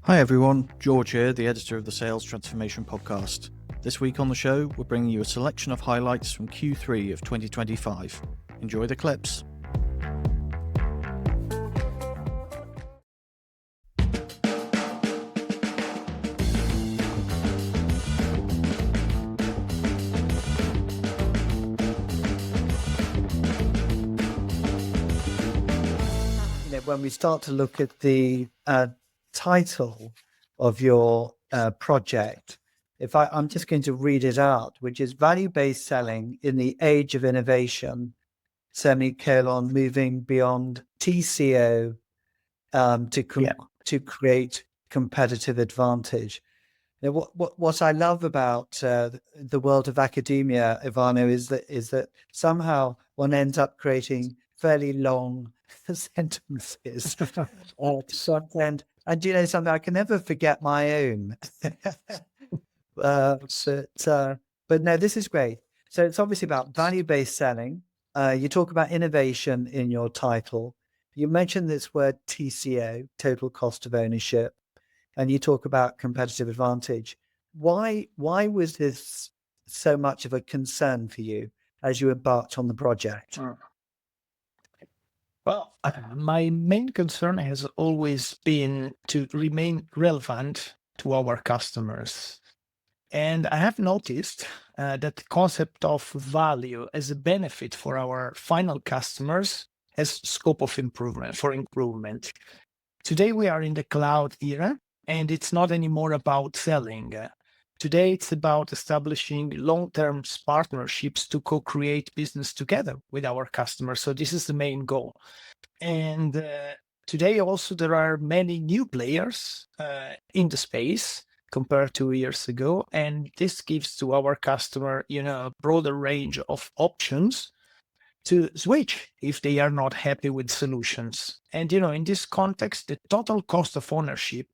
Hi everyone, George here, the editor of the Sales Transformation Podcast. This week on the show, we're bringing you a selection of highlights from Q3 of 2025. Enjoy the clips. When we start to look at the title of your project, I'm just going to read it out, which is Value-Based Selling in the Age of Innovation, moving beyond TCO to create competitive advantage. Now, what I love about the world of academia, Ivano, is that somehow one ends up creating fairly long sentences. And you know something, I can never forget my own. But no, this is great. So it's obviously about value-based selling. You talk about innovation in your title. You mentioned this word TCO, total cost of ownership, and you talk about competitive advantage. Why was this so much of a concern for you as you embarked on the project? Well, my main concern has always been to remain relevant to our customers. And I have noticed that the concept of value as a benefit for our final customers has scope of improvement. Today we are in the cloud era, and it's not anymore about selling. Today it's about establishing long-term partnerships to co-create business together with our customers. So this is the main goal. And today also there are many new players in the space compared to years ago, and this gives to our customer, a broader range of options to switch if they are not happy with solutions. And in this context, the total cost of ownership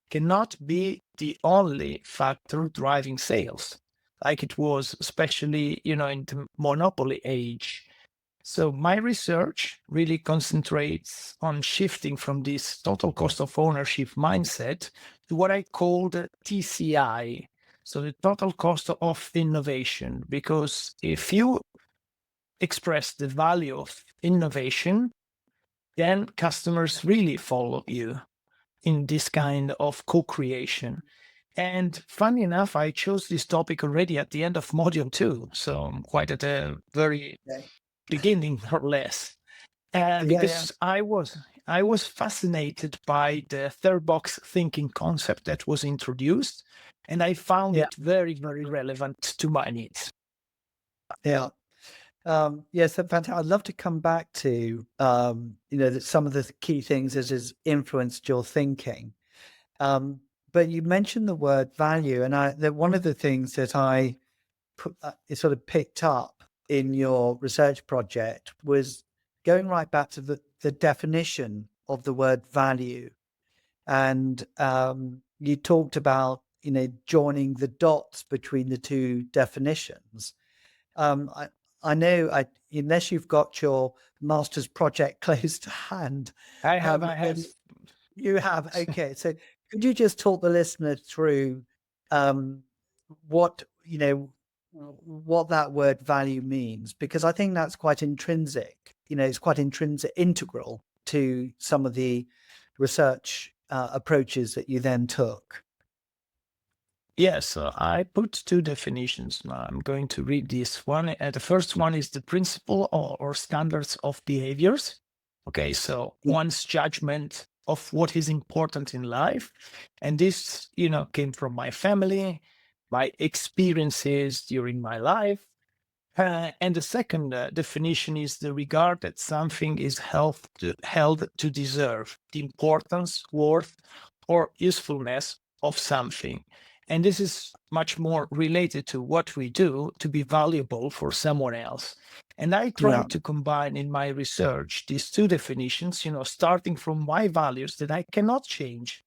cannot be the only factor driving sales, like it was especially in the monopoly age. So my research really concentrates on shifting from this total cost of ownership mindset to what I call the TCI, so the total cost of innovation. Because if you express the value of innovation, then customers really follow you in this kind of co-creation. And funny enough, I chose this topic already at the end of module 2, so I'm quite at a very beginning or less, because I was fascinated by the third box thinking concept that was introduced, and I found it very, very relevant to my needs. Yes, fantastic. I'd love to come back to some of the key things that has influenced your thinking. But you mentioned the word value, and one of the things that I sort of picked up in your research project was going right back to the definition of the word value. And you talked about, joining the dots between the two definitions. I know, unless you've got your master's project close to hand. I have. You have. Okay. So could you just talk the listener through what that word value means? Because I think that's quite intrinsic. It's quite integral to some of the research approaches that you then took. Yes, I put two definitions. I'm going to read this one. The first one is the principle or standards of behaviors. Okay, so one's judgment of what is important in life. And this, came from my family, my experiences during my life. And the second definition is the regard that something is held to deserve, the importance, worth, or usefulness of something. And this is much more related to what we do to be valuable for someone else. And I try to combine in my research these two definitions, starting from my values that I cannot change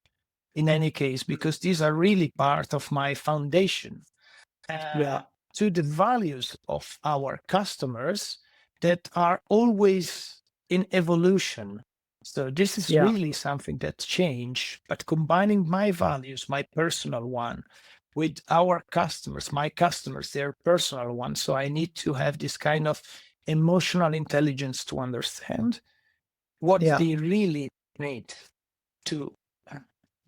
in any case, because these are really part of my foundation, to the values of our customers that are always in evolution. So this is Yeah. really something that's changed, but combining my values, my personal one, with our customers, my customers, their personal one. So I need to have this kind of emotional intelligence to understand what Yeah. they really need to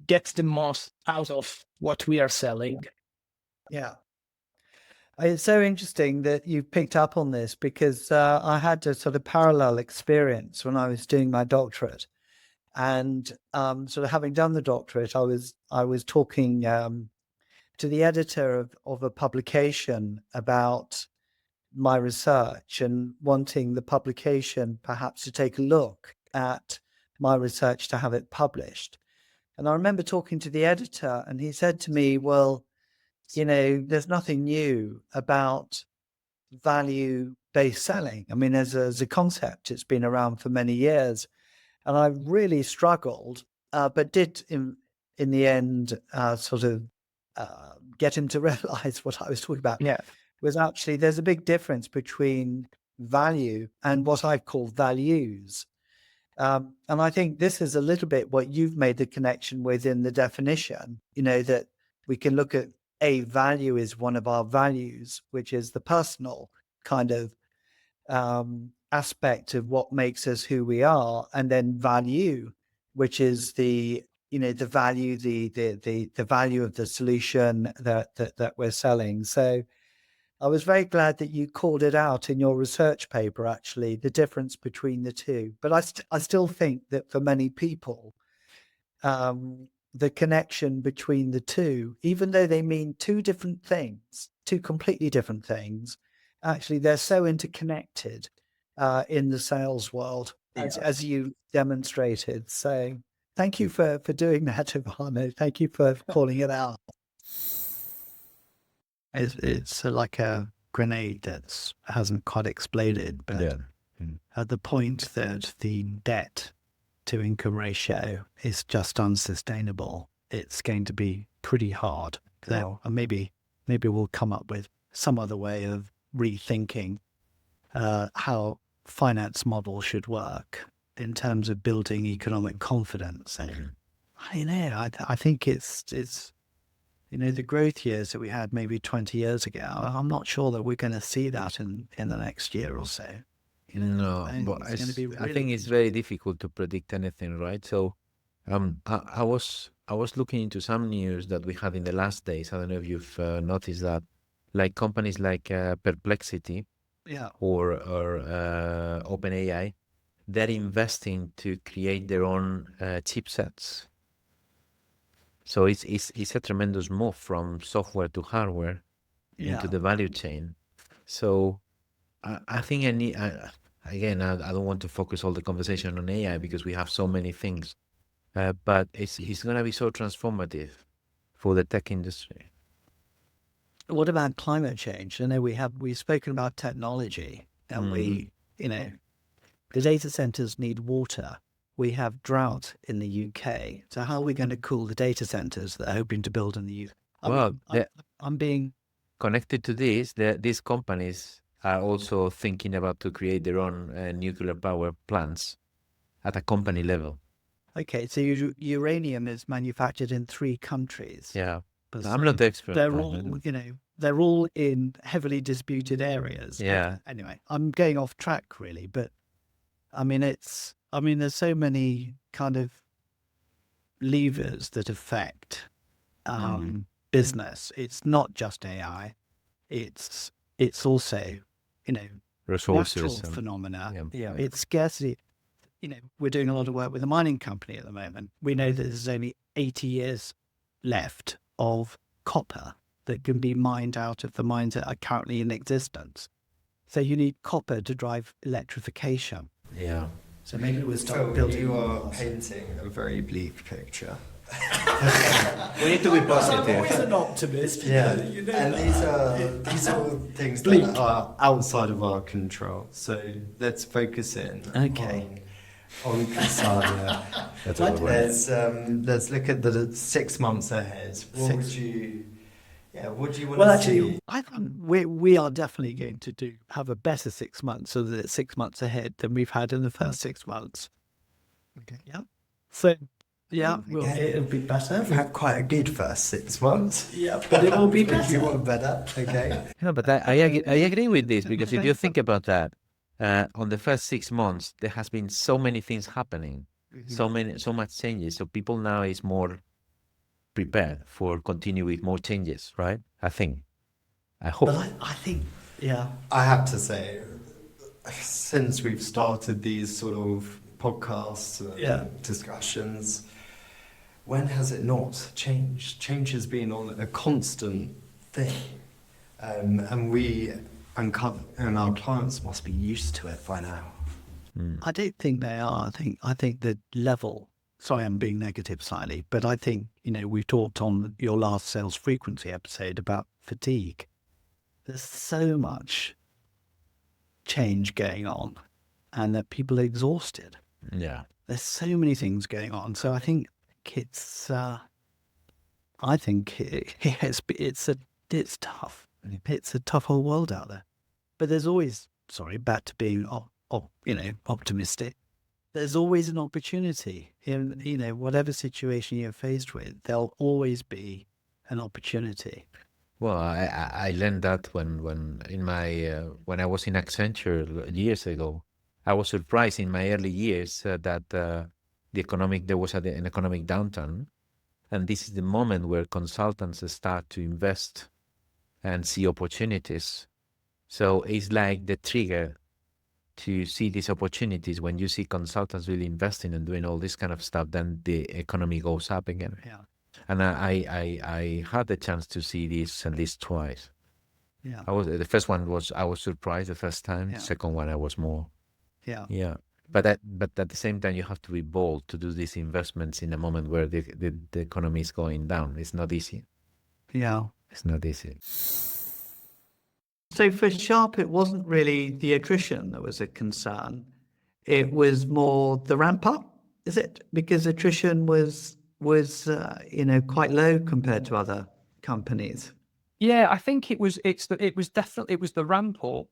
get the most out of what we are selling. Yeah. It's so interesting that you picked up on this because I had a sort of parallel experience when I was doing my doctorate, and sort of having done the doctorate, I was talking to the editor of a publication about my research and wanting the publication perhaps to take a look at my research to have it published. And I remember talking to the editor, and he said to me, well, there's nothing new about value-based selling. I mean, as a concept, it's been around for many years, and I really struggled, but did in the end sort of get him to realize what I was talking about. Yeah. Was actually there's a big difference between value and what I call values. And I think this is a little bit what you've made the connection with in the definition, that we can look at a value is one of our values, which is the personal kind of aspect of what makes us who we are, and then value, which is the value, the value of the solution that we're selling. So I was very glad that you called it out in your research paper, actually, the difference between the two. But I still think that for many people, the connection between the two, even though they mean two different things, two completely different things, actually they're so interconnected in the sales world, as you demonstrated. So thank you for doing that, Ivano. Thank you for calling it out. It's like a grenade that hasn't quite exploded, but at the point that the debt to income ratio is just unsustainable, it's going to be pretty hard. So maybe we'll come up with some other way of rethinking how finance models should work in terms of building economic confidence. And I think it's the growth years that we had maybe 20 years ago. I'm not sure that we're going to see that in the next year or so. No, but it's gonna be I really think it's very difficult to predict anything, right? So, I was looking into some news that we had in the last days. I don't know if you've noticed that, like companies like Perplexity Yeah. or OpenAI, they're investing to create their own chipsets. So it's a tremendous move from software to hardware into the value chain. So I think again, I don't want to focus all the conversation on AI because we have so many things, but it's going to be so transformative for the tech industry. What about climate change? I know we've spoken about technology, and the data centers need water. We have drought in the UK. So how are we going to cool the data centers that are hoping to build in the UK? I'm being connected to this. These companies are also thinking about to create their own nuclear power plants at a company level. Okay, so uranium is manufactured in 3 countries. Yeah, but I'm not the expert. They're all in heavily disputed areas. Yeah. But anyway, I'm going off track really, but there's so many kind of levers that affect business. It's not just AI. It's also, resources, natural phenomena. Yeah. It's scarcity. We're doing a lot of work with a mining company at the moment. We know that there's only 80 years left of copper that can be mined out of the mines that are currently in existence. So you need copper to drive electrification. Yeah. So maybe we'll start So building. you are painting a very bleak picture. We need to be positive. always an optimist. Yeah, and these are things that are outside of our control. So let's focus in. Okay. On Consalia. Let's look at the 6 months ahead. What would you want to Well, see? actually, I think we are definitely going to have a better 6 months, so that it's 6 months ahead than we've had in the first 6 months. Okay. Yeah. So, yeah, it'll be better. We've had quite a good first 6 months. Yeah, but it will be better. You want better? Okay. No, but I agree with this, because if you think about that, on the first 6 months, there has been so many things happening, so much changes. So people now is more prepared for continue with more changes, right? I hope. But I think, I have to say, since we've started these sort of podcasts and discussions, when has it not changed? Change has been on a constant thing, and we and our clients must be used to it by now. I don't think they are. I think the level. Sorry, I'm being negative slightly, but I think we talked on your last sales frequency episode about fatigue. There's so much change going on, and that people are exhausted. Yeah. There's so many things going on, so I think it's tough. It's a tough whole world out there. But there's always, back to being optimistic. There's always an opportunity in whatever situation you're faced with. There'll always be an opportunity. Well, I learned that when in my when I was in Accenture years ago. I was surprised in my early years that there was an economic downturn, and this is the moment where consultants start to invest and see opportunities. So it's like the trigger to see these opportunities. When you see consultants really investing and doing all this kind of stuff, then the economy goes up again. Yeah. And I had the chance to see this at least twice. Yeah. The first one was I was surprised the first time. Yeah. The second one I was more. Yeah. Yeah. But at the same time, you have to be bold to do these investments in a moment where the economy is going down. It's not easy. Yeah. It's not easy. So for Sharp, it wasn't really the attrition that was a concern. It was more the ramp up, is it? Because attrition was quite low compared to other companies. Yeah, I think it was the ramp up.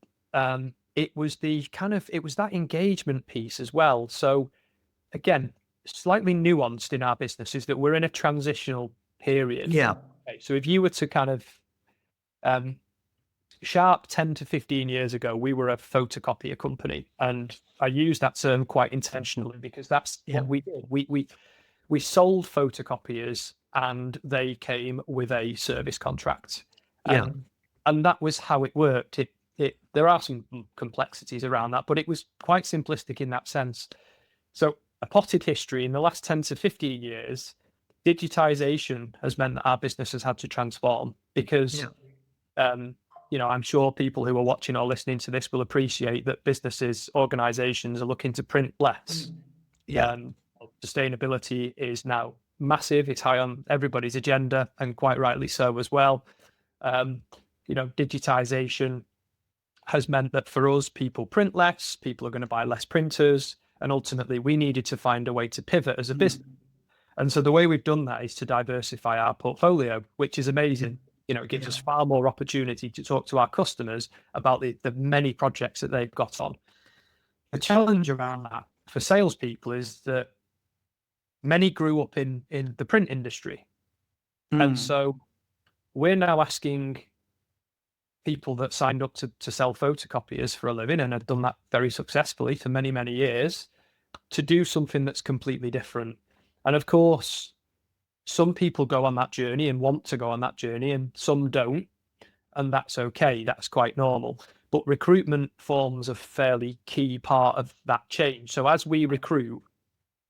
It was that engagement piece as well. So again, slightly nuanced in our business is that we're in a transitional period. Yeah. Okay, so if you were to kind of Sharp 10 to 15 years ago, we were a photocopier company, and I use that term quite intentionally because that's what we did. We sold photocopiers, and they came with a service contract. And that was how it worked. There are some complexities around that, but it was quite simplistic in that sense. So a potted history in the last 10 to 15 years, digitization has meant that our business has had to transform because, I'm sure people who are watching or listening to this will appreciate that businesses, organizations are looking to print less. Sustainability is now massive. It's high on everybody's agenda, and quite rightly so as well. Digitization has meant that for us, people print less, people are going to buy less printers, and ultimately we needed to find a way to pivot as a business. And so the way we've done that is to diversify our portfolio, which is amazing. It gives us far more opportunity to talk to our customers about the many projects that they've got on. The challenge around that for salespeople is that many grew up in the print industry. And so we're now asking people that signed up to sell photocopiers for a living and have done that very successfully for many, many years to do something that's completely different. And of course, some people go on that journey and want to go on that journey, and some don't. And that's okay. That's quite normal. But recruitment forms a fairly key part of that change. So as we recruit,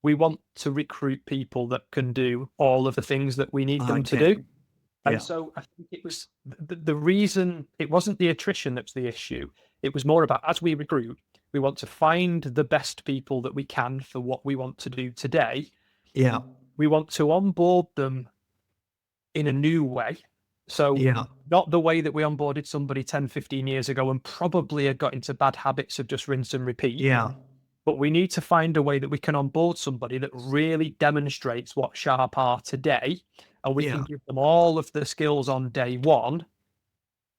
we want to recruit people that can do all of the things that we need them to do. And so I think it was the reason, it wasn't the attrition that's the issue. It was more about, as we recruit, we want to find the best people that we can for what we want to do today. We want to onboard them in a new way. So not the way that we onboarded somebody 10, 15 years ago and probably had got into bad habits of just rinse and repeat. But we need to find a way that we can onboard somebody that really demonstrates what Sharp are today, and we can give them all of the skills on day one,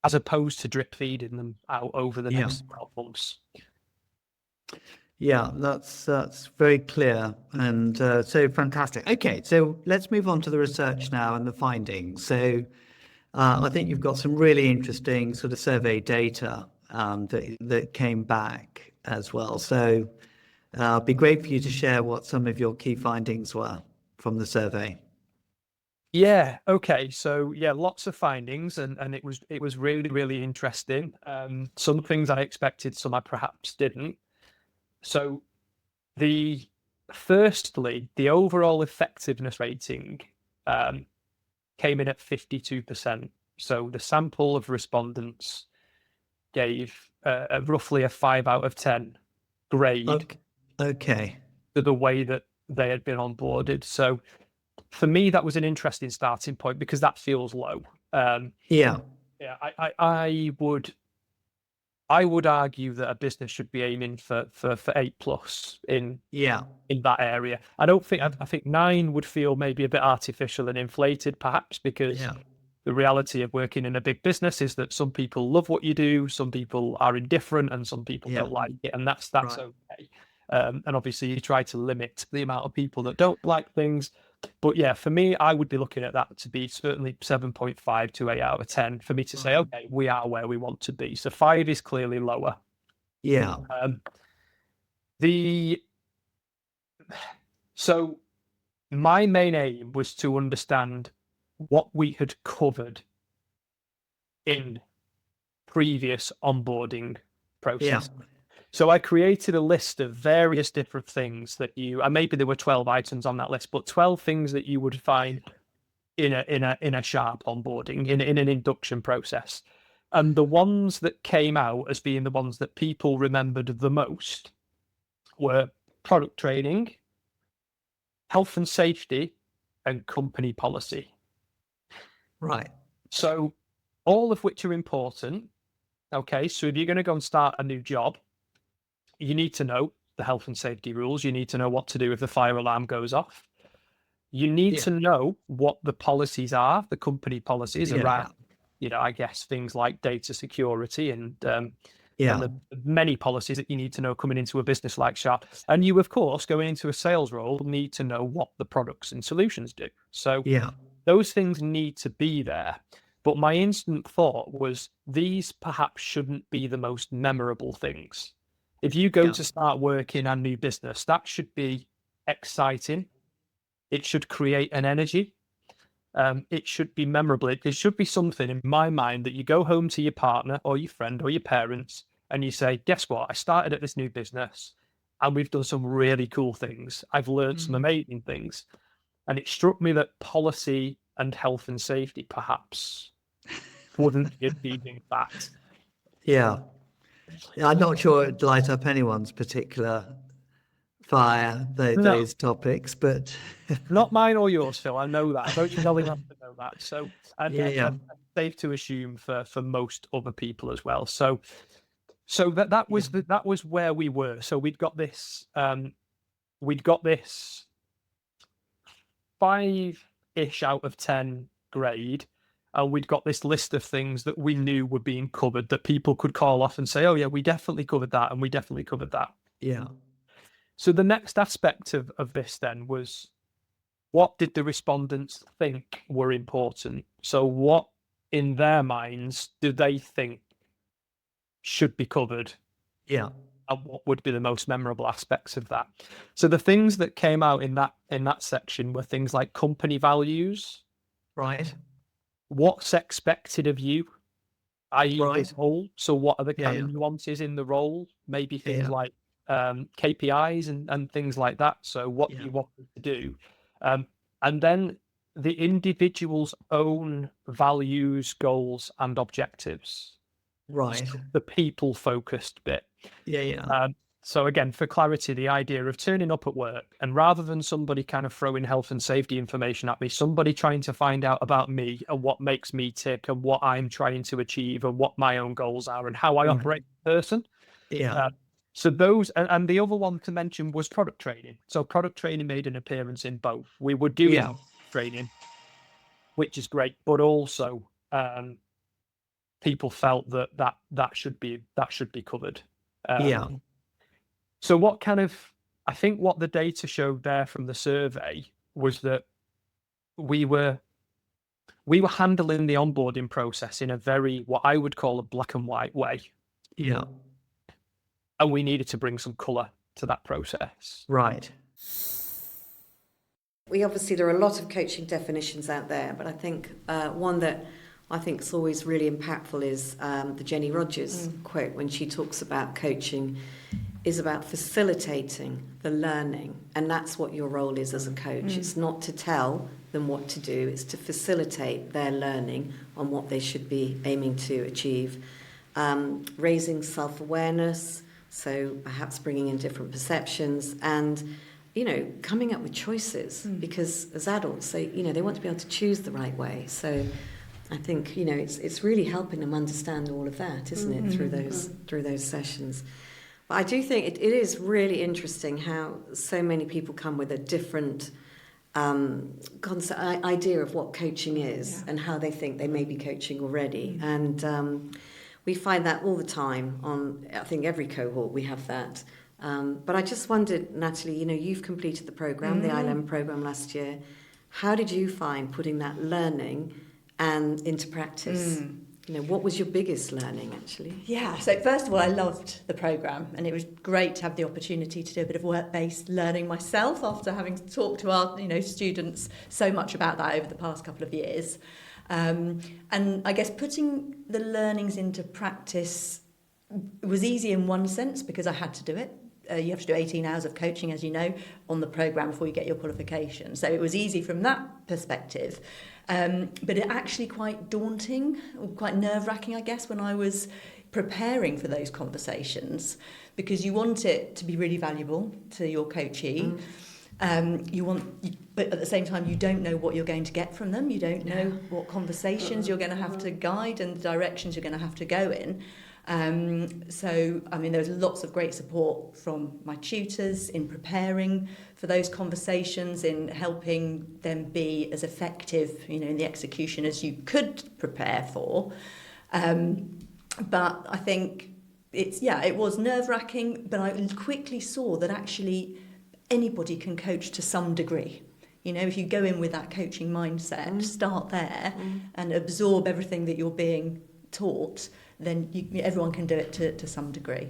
as opposed to drip feeding them out over the next 12 months. Yeah, that's very clear and so fantastic. Okay, so let's move on to the research now and the findings. So I think you've got some really interesting sort of survey data that came back as well. So it'd be great for you to share what some of your key findings were from the survey. Yeah. Okay. So yeah, lots of findings, and it was really, really interesting. Some things I expected, some I perhaps didn't. So firstly, the overall effectiveness rating came in at 52%. So the sample of respondents gave roughly a 5 out of 10 grade Okay. to the way that they had been onboarded. So for me, that was an interesting starting point because that feels low. Yeah. Yeah, I would argue that a business should be aiming for 8+ in that area. I think 9 would feel maybe a bit artificial and inflated, perhaps, because the reality of working in a big business is that some people love what you do, some people are indifferent, and some people don't like it, and that's Right. okay. And obviously, you try to limit the amount of people that don't like things. But yeah, for me, I would be looking at that to be certainly 7.5 to 8 out of 10 for me to say, okay, we are where we want to be. So 5 is clearly lower. Yeah. So my main aim was to understand what we had covered in previous onboarding process. Yeah. So I created a list of various different things that and maybe there were 12 items on that list, but 12 things that you would find in a sharp onboarding, in an induction process. And the ones that came out as being the ones that people remembered the most were product training, health and safety, and company policy. Right. So all of which are important. Okay, so if you're going to go and start a new job, you need to know the health and safety rules. You need to know what to do if the fire alarm goes off. You need to know what the policies are, the company policies around, I guess things like data security and the many policies that you need to know coming into a business like Sharp. And you, of course, going into a sales role, need to know what the products and solutions do. So those things need to be there. But my instant thought was these perhaps shouldn't be the most memorable things. If you go to start working a new business, that should be exciting. It should create an energy. It should be memorable. It should be something in my mind that you go home to your partner or your friend or your parents and you say, guess what? I started at this new business and we've done some really cool things. I've learned some amazing things. And it struck me that policy and health and safety perhaps wouldn't be a leading fact. Yeah. I'm not sure it'd light up anyone's particular fire, those topics, but not mine or yours, Phil. I know that. I don't you really have to know that. So, and safe to assume for most other people as well. So that was where we were. So we'd got this 5-ish out of 10 grade. And we'd got this list of things that we knew were being covered that people could call off and say, oh, yeah, we definitely covered that. And we definitely covered that. Yeah. So the next aspect of this then was, what did the respondents think were important? So what in their minds do they think should be covered? Yeah. And what would be the most memorable aspects of that? So the things that came out in that section were things like company values. Right. What's expected of you, i.e. this role. So what are the kind of nuances in the role? Maybe things like KPIs and things like that. So what do you want to do? And then the individual's own values, goals, and objectives. Right. So the people-focused bit. Yeah. So again, for clarity, the idea of turning up at work and rather than somebody kind of throwing health and safety information at me, somebody trying to find out about me and what makes me tick and what I'm trying to achieve and what my own goals are and how I operate as a person. Yeah. So those, and the other one to mention was product training. So product training made an appearance in both. We were doing training, which is great, but also people felt that should be covered. So I think what the data showed there from the survey was that we were handling the onboarding process in a very, what I would call, a black and white way. Yeah. And we needed to bring some colour to that process. Right. There are a lot of coaching definitions out there, but I think one that I think is always really impactful is the Jenny Rogers quote when she talks about coaching is about facilitating the learning, and that's what your role is as a coach. It's not to tell them what to do, it's to facilitate their learning on what they should be aiming to achieve. Raising self-awareness, so perhaps bringing in different perceptions, and coming up with choices, because as adults they want to be able to choose the right way. So I think it's really helping them understand all of that, isn't it, through those sessions. But I do think it is really interesting how so many people come with a different idea of what coaching is and how they think they may be coaching already. And we find that all the time on, I think, every cohort we have that. But I just wondered, Natalie, you've completed the programme, the ILM programme last year. How did you find putting that learning and into practice? What was your biggest learning, actually? Yeah, so first of all, I loved the programme, and it was great to have the opportunity to do a bit of work-based learning myself after having talked to our students so much about that over the past couple of years. And I guess putting the learnings into practice was easy in one sense because I had to do it. You have to do 18 hours of coaching, as you know, on the programme before you get your qualification. So it was easy from that perspective. But it actually quite daunting, or quite nerve-wracking, I guess, when I was preparing for those conversations, because you want it to be really valuable to your coachee. But at the same time, you don't know what you're going to get from them. You don't know what conversations you're going to have to guide and the directions you're going to have to go in. There's lots of great support from my tutors in preparing for those conversations, in helping them be as effective, in the execution as you could prepare for. But I think it was nerve-wracking, but I quickly saw that actually anybody can coach to some degree. If you go in with that coaching mindset, start there and absorb everything that you're being taught, then everyone can do it to some degree.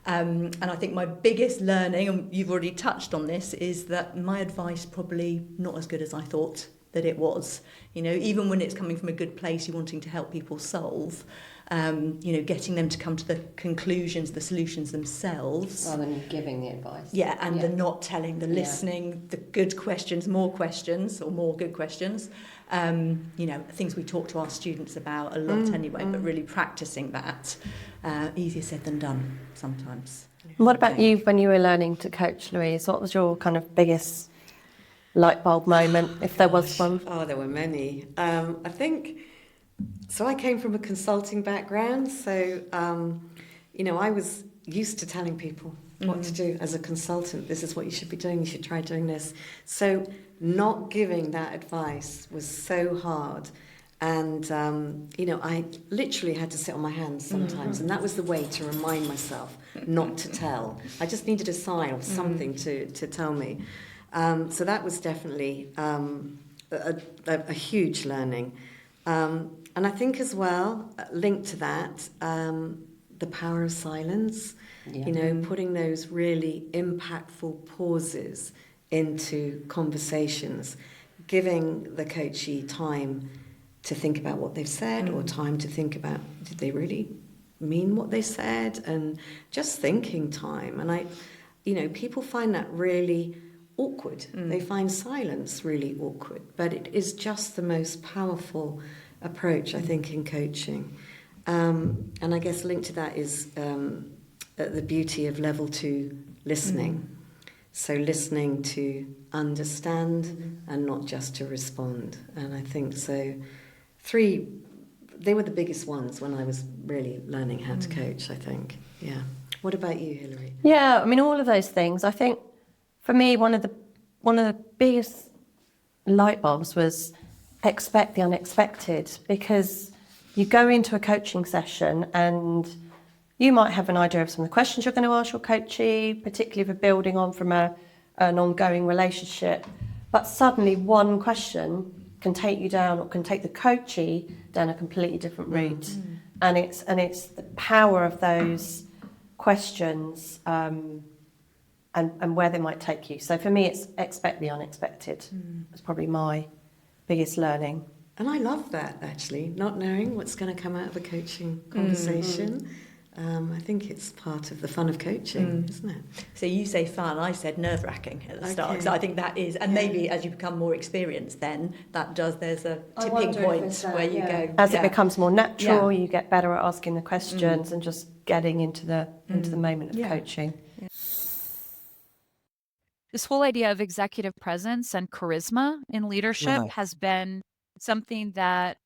And I think my biggest learning, and you've already touched on this, is that my advice probably not as good as I thought that it was. Even when it's coming from a good place, you're wanting to help people solve, getting them to come to the conclusions, the solutions themselves. Rather than giving the advice. Yeah, and the not telling, the listening, the good questions, more good questions. Things we talk to our students about a lot anyway, but really practicing that. Easier said than done sometimes. What about you when you were learning to coach, Louise? What was your kind of biggest light bulb moment, if there was one? Oh, there were many. I think, so I came from a consulting background, so, I was used to telling people what to do as a consultant. This is what you should be doing, you should try doing this. So not giving that advice was so hard. And, I literally had to sit on my hands sometimes. And that was the way to remind myself not to tell. I just needed a sign or something to tell me. So that was definitely a huge learning. And I think as well, linked to that, the power of silence, putting those really impactful pauses into conversations, giving the coachee time to think about what they've said, or time to think about, did they really mean what they said? And just thinking time. And people find that really awkward. They find silence really awkward, but it is just the most powerful approach, I think, in coaching. And I guess linked to that is the beauty of level 2 listening. So listening to understand and not just to respond. And I think so 3, they were the biggest ones when I was really learning how to coach, I think. Yeah. What about you, Hilary? Yeah, all of those things. I think for me, one of the biggest light bulbs was expect the unexpected, because you go into a coaching session and you might have an idea of some of the questions you're going to ask your coachee, particularly if you're building on from an ongoing relationship. But suddenly one question can take you down, or can take the coachee down a completely different route. And it's the power of those questions and where they might take you. So for me, it's expect the unexpected. It's probably my biggest learning. And I love that, actually, not knowing what's going to come out of a coaching conversation. I think it's part of the fun of coaching, isn't it? So you say fun, I said nerve-wracking at the start. Okay. So I think that is, and maybe as you become more experienced then, there's a I tipping wonder if point it's where that, you yeah. go. As it becomes more natural, Yeah. you get better at asking the questions and just getting into the moment of coaching. This whole idea of executive presence and charisma in leadership Right. has been something that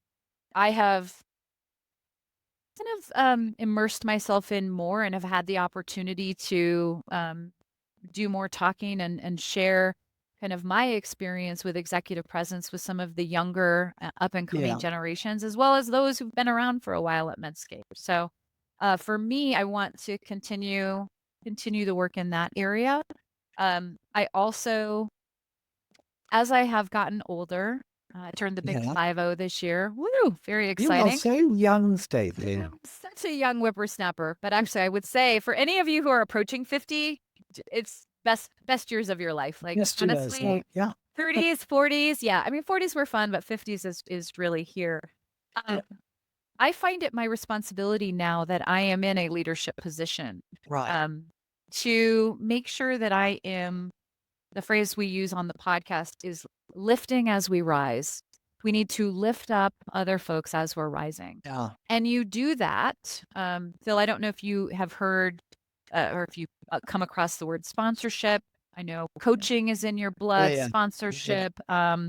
I have kind of immersed myself in more, and have had the opportunity to do more talking and share kind of my experience with executive presence with some of the younger up and coming Yeah. generations, as well as those who've been around for a while at Medscape. So for me, I want to continue the work in that area. I also, as I have gotten older, I turned the big Yeah. 50 this year. Woo! Very You are exciting. so young, Stacey. I'm such a young whippersnapper. But actually, I would say for any of you who are approaching 50, it's best years of your life. Like, Yes, you know, honestly, yeah. 30s, 40s. Yeah, I mean, 40s were fun, but 50s is really here. I find it my responsibility now that I am in a leadership position Right. to make sure that I am, the phrase we use on the podcast is lifting as we rise. We need to lift up other folks as we're rising. Yeah. And you do that. Phil, I don't know if you have heard or if you come across the word sponsorship. I know coaching is in your blood, yeah. sponsorship, Of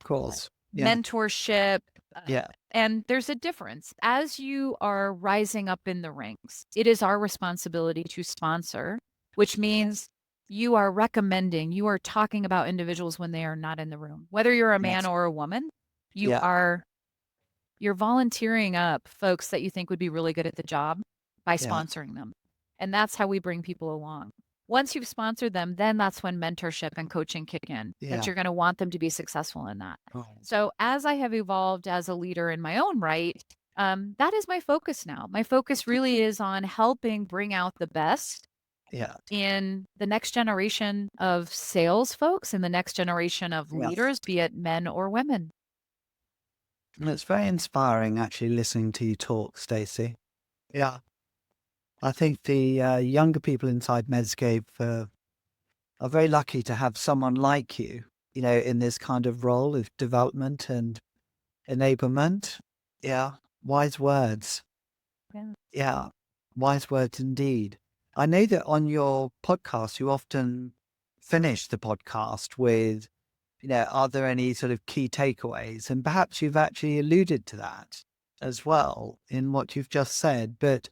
course. Yeah. mentorship. Yeah. And there's a difference. As you are rising up in the ranks, it is our responsibility to sponsor, which means you are recommending, you are talking about individuals when they are not in the room. Whether you're a man Yes. or a woman, Yeah. you're volunteering up folks that you think would be really good at the job by Yeah. sponsoring them. And that's how we bring people along. Once you've sponsored them, then that's when mentorship and coaching kick in, Yeah. that you're going to want them to be successful in that. Right. So as I have evolved as a leader in my own right, that is my focus now. My focus really is on helping bring out the best Yeah. in the next generation of sales folks and the next generation of Yeah. leaders, be it men or women. And it's very inspiring actually listening to you talk, Stacey. Yeah. I think the younger people inside Medscape are very lucky to have someone like you, in this kind of role of development and enablement. Yeah. Wise words. Yeah. Yeah. Wise words indeed. I know that on your podcast, you often finish the podcast with, are there any sort of key takeaways? And perhaps you've actually alluded to that as well in what you've just said. But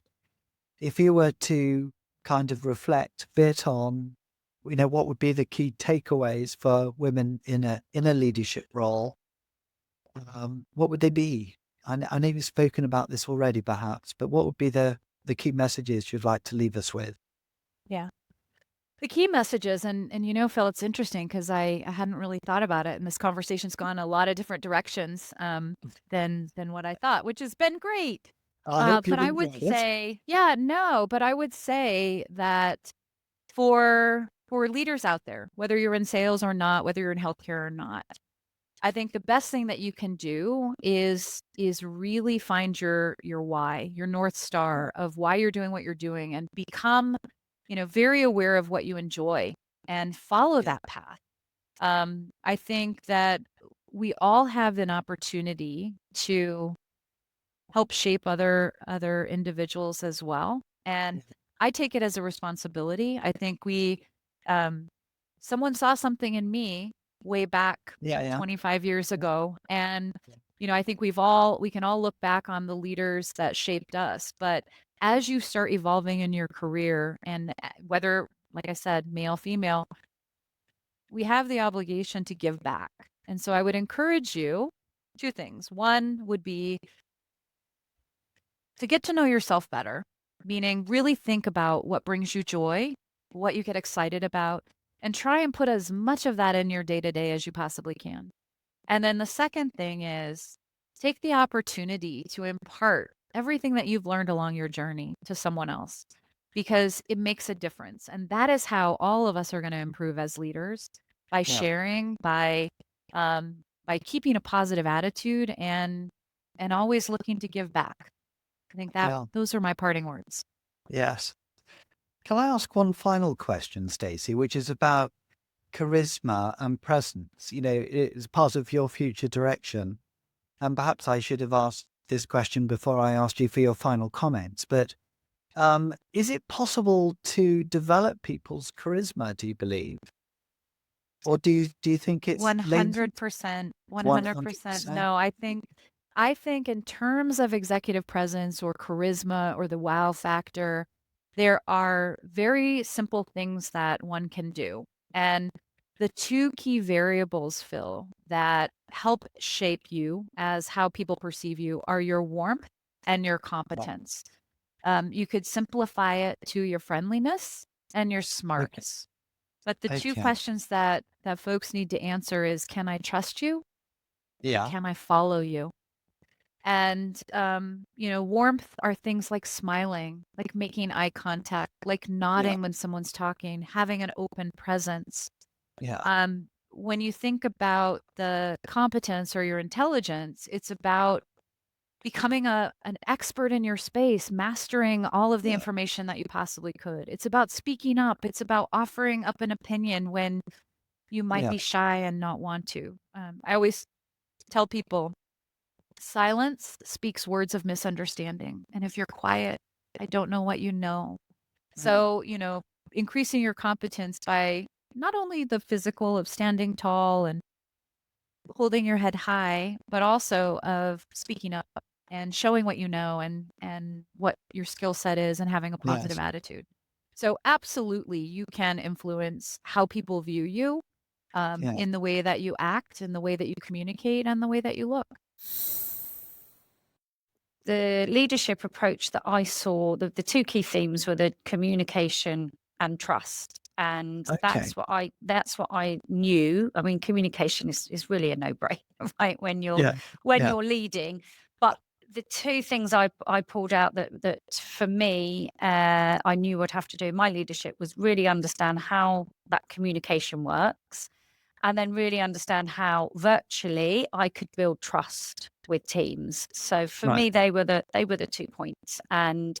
if you were to kind of reflect a bit on, what would be the key takeaways for women in a leadership role, what would they be? I know you've spoken about this already, perhaps, but what would be the key messages you'd like to leave us with? Yeah. The key messages, and Phil, it's interesting because I hadn't really thought about it, and this conversation's gone a lot of different directions than what I thought, which has been great. But I would say, but I would say that for leaders out there, whether you're in sales or not, whether you're in healthcare or not, I think the best thing that you can do is really find your why, your North Star of why you're doing what you're doing, and become, very aware of what you enjoy and follow that path. I think that we all have an opportunity to help shape other individuals as well. And I take it as a responsibility. I think someone saw something in me way back 25 years ago. And, I think we can all look back on the leaders that shaped us. But as you start evolving in your career, and whether, like I said, male, female, we have the obligation to give back. And so I would encourage you, two things. One would be to get to know yourself better. meaning really think about what brings you joy, what you get excited about, and try and put as much of that in your day-to-day as you possibly can. And then the second thing is take the opportunity to impart everything that you've learned along your journey to someone else, because it makes a difference. And that is how all of us are going to improve as leaders, by sharing, by keeping a positive attitude, and always looking to give back. I think that those are my parting words. Yes. Can I ask one final question, Stacey, which is about charisma and presence? You know, it's part of your future direction. And perhaps I should have asked this question before I asked you for your final comments. But is it possible to develop people's charisma, do you believe? Or do you think it's 100%. 100%. No, I think in terms of executive presence or charisma or the wow factor, there are very simple things that one can do. And the two key variables, Phil, that help shape you as how people perceive you are your warmth and your competence. You could simplify it to your friendliness and your smarts. But the two questions that folks need to answer is, can I trust you? Yeah. Can I follow you? And, warmth are things like smiling, like making eye contact, like nodding when someone's talking, having an open presence. Yeah. When you think about the competence or your intelligence, it's about becoming an expert in your space, mastering all of the information that you possibly could. It's about speaking up. It's about offering up an opinion when you might be shy and not want to. I always tell people, silence speaks words of misunderstanding. And if you're quiet, I don't know what you know. So, increasing your competence by not only the physical of standing tall and holding your head high, but also of speaking up and showing what you know and what your skill set is and having a positive attitude. So absolutely, you can influence how people view you in the way that you act, in the way that you communicate, and the way that you look. The leadership approach that I saw, the two key themes were the communication and trust. And that's what I knew. I mean, communication is really a no-brainer, right? When you're leading. But the two things I pulled out that for me, I knew I'd have to do in my leadership was really understand how that communication works, and then really understand how virtually I could build trust with teams. So for me, they were the 2 points. And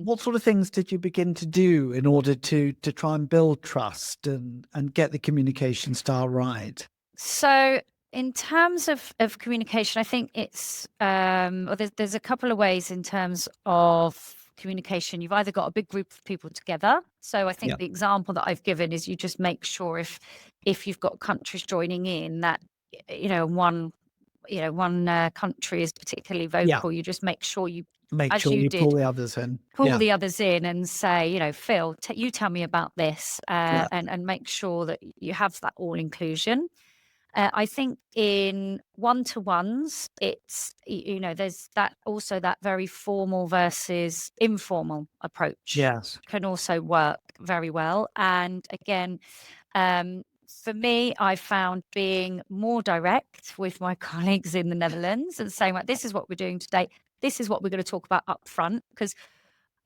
what sort of things did you begin to do in order to try and build trust and get the communication style right? So in terms of communication, I think it's there's a couple of ways in terms of communication. You've either got a big group of people together. So I think the example that I've given is you just make sure if you've got countries joining in that one country is particularly vocal, you just make sure you pull the others in. Pull the others in and say, Phil, you tell me about this, and make sure that you have that all inclusion. I think in one-to-ones, it's, there's that very formal versus informal approach. Yes. Can also work very well. And again, for me, I found being more direct with my colleagues in the Netherlands and saying, like, this is what we're doing today. This is what we're going to talk about up front. Because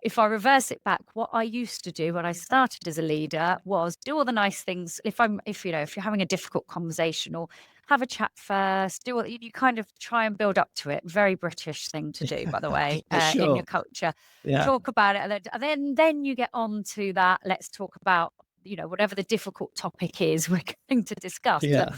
if I reverse it back, what I used to do when I started as a leader was do all the nice things. If you're having a difficult conversation, or have a chat first, you kind of try and build up to it. Very British thing to do, by the way, in your culture. Talk about it, and then you get on to that. Let's talk about whatever the difficult topic is we're going to discuss. But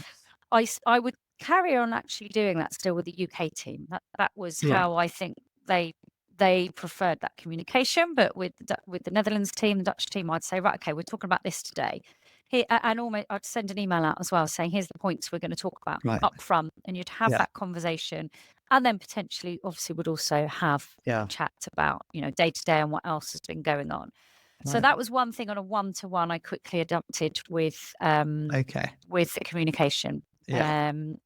I would carry on actually doing that still with the UK team. That was how I think they preferred that communication. But with the Netherlands team, the Dutch team, I'd say, right, okay, we're talking about this today. Here, and almost I'd send an email out as well saying, here's the points we're going to talk about up front, and you'd have that conversation, and then potentially, obviously, would also have a chat about day to day and what else has been going on. So that was one thing on a one-to-one I quickly adopted with the communication. And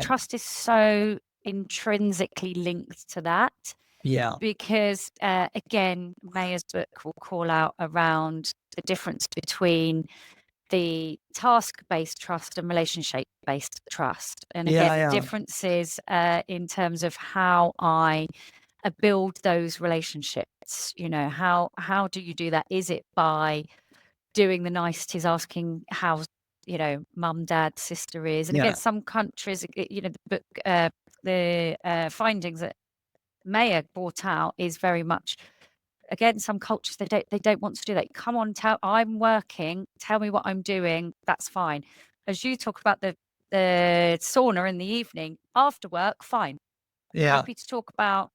trust is so intrinsically linked to that. Yeah. Because again, Mayer's book will call out around the difference between the task-based trust and relationship-based trust. And again, the differences in terms of how I build those relationships. How do you do that? Is it by doing the niceties, asking how mum, dad, sister is? And again, some countries, the book, the findings that Mayer brought out is very much, again, some cultures they don't want to do that. Come on, I'm working, tell me what I'm doing, that's fine. As you talk about the sauna in the evening after work, fine. Happy to talk about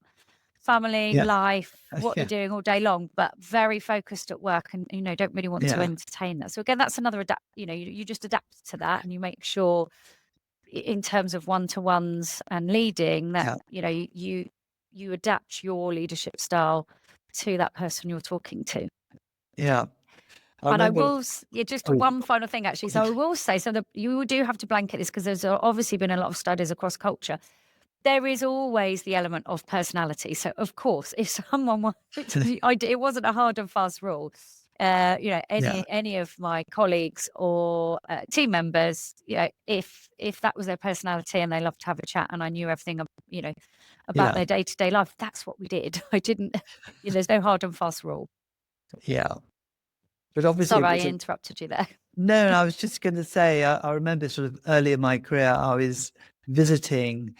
family, life, what you're doing all day long, but very focused at work, and don't really want to entertain that. So again, that's another you just adapt to that, and you make sure in terms of one-to-ones and leading that you adapt your leadership style to that person you're talking to. I will, just one final thing actually. So I will say, you do have to blanket this, because there's obviously been a lot of studies across culture. There is always the element of personality. So of course, if someone it wasn't a hard and fast rule. Any of my colleagues or team members, if that was their personality and they loved to have a chat, and I knew everything, about their day-to-day life, that's what we did. I didn't, there's no hard and fast rule. Yeah. But obviously, sorry, I interrupted you there. No, I was just going to say, I remember sort of early in my career, I was visiting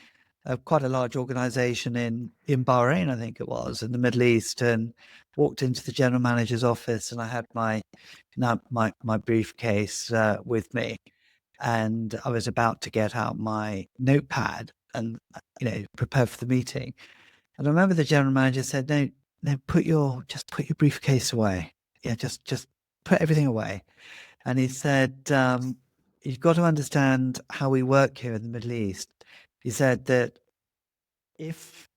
quite a large organization in Bahrain, I think it was, in the Middle East, and walked into the general manager's office, and I had my briefcase with me, and I was about to get out my notepad and prepare for the meeting. And I remember the general manager said, "No, put your briefcase away. Yeah, just put everything away." And he said, "You've got to understand how we work here in the Middle East." He said that if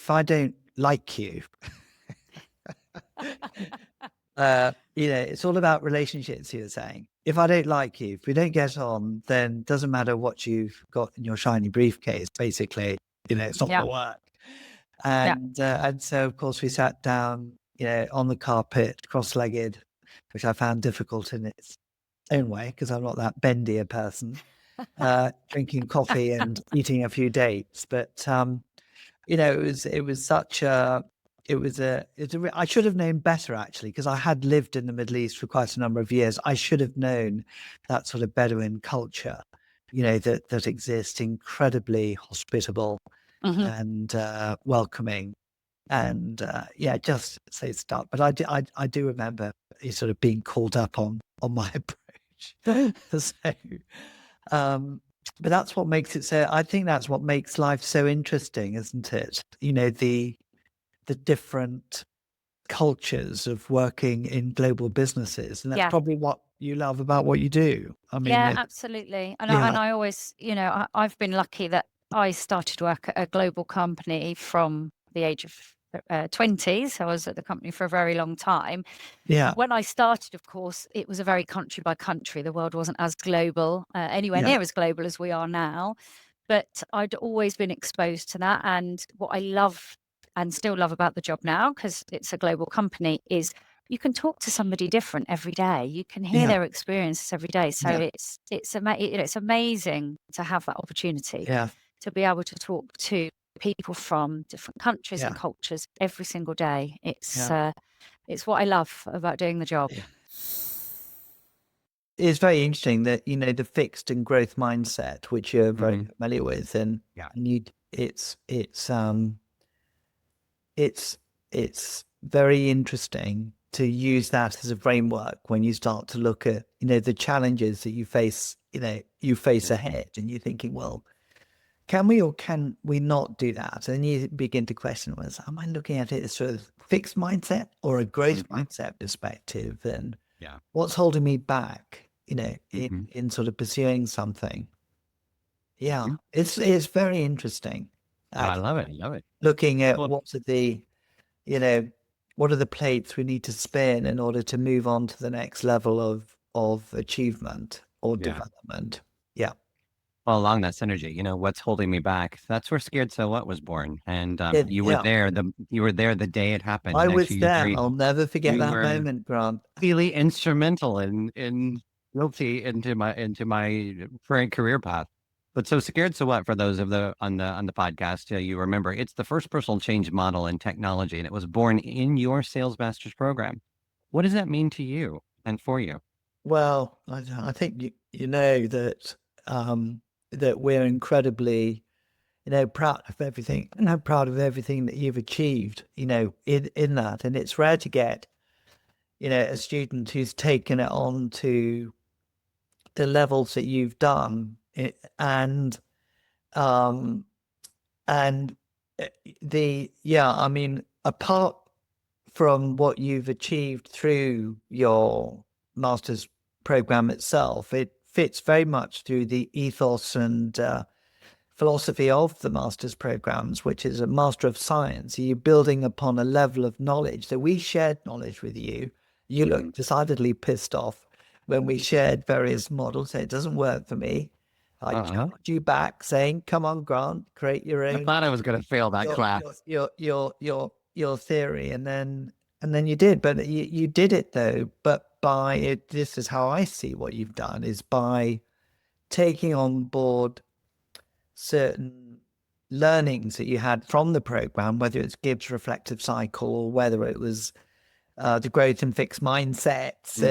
I don't like you, it's all about relationships, he was saying. If I don't like you, if we don't get on, then it doesn't matter what you've got in your shiny briefcase, basically, it's not going to work. And so, of course, we sat down, on the carpet, cross-legged, which I found difficult in its own way, because I'm not that bendy a person, drinking coffee and eating a few dates. But, it was such a, I should have known better, actually, because I had lived in the Middle East for quite a number of years. I should have known that sort of Bedouin culture, that exists, incredibly hospitable and welcoming. And just say stuff. But I do remember sort of being called up on my approach. But that's what makes it so. I think that's what makes life so interesting, isn't it? The different cultures of working in global businesses, and that's probably what you love about what you do. I mean, absolutely. And I always, I've been lucky that I started work at a global company from the age of 20s. I was at the company for a very long time. When I started, of course, it was a very country by country. The world wasn't as global, anywhere near as global as we are now. But I'd always been exposed to that. And what I love and still love about the job now, because it's a global company, is you can talk to somebody different every day. You can hear their experiences every day. So it's amazing to have that opportunity to be able to talk to people from different countries and cultures every single day. It's what I love about doing the job. It's very interesting that the fixed and growth mindset, which you're very familiar with, and it's very interesting to use that as a framework when you start to look at the challenges that you face ahead, and you're thinking, well, can we or can we not do that? And you begin to question, am I looking at it as sort of fixed mindset or a growth mindset perspective? And what's holding me back, in sort of pursuing something? It's very interesting. I love it. Looking at what are the plates we need to spin in order to move on to the next level of achievement or development. Well, along that synergy, what's holding me back? That's where Scared So What was born, and you were Yeah, there. You were there the day it happened, I and was actually, there. I'll never forget you that were moment, Grant. really instrumental in guilty into my current career path. But so Scared So What, for those of the on the podcast, you remember, it's the first personal change model in technology, and it was born in your sales master's program. What does that mean to you and for you? Well, I think you know that that we're incredibly, proud of everything, and I'm proud of everything that you've achieved, in that. And it's rare to get, a student who's taken it on to the levels that you've done. And um and I mean, apart from what you've achieved through your master's program itself, it fits very much through the ethos and philosophy of the master's programs, which is a Master of Science. You're building upon a level of knowledge that we shared knowledge with you. You looked decidedly pissed off when we shared various models. It doesn't work for me. I challenged you back, saying, "Come on, Grant, create your I own thought I was going to fail that class. your theory," and then you did. But you did it though. But by it, this is how I see what you've done, is by taking on board certain learnings that you had from the program, whether it's Gibbs reflective cycle or whether it was the growth and fixed mindsets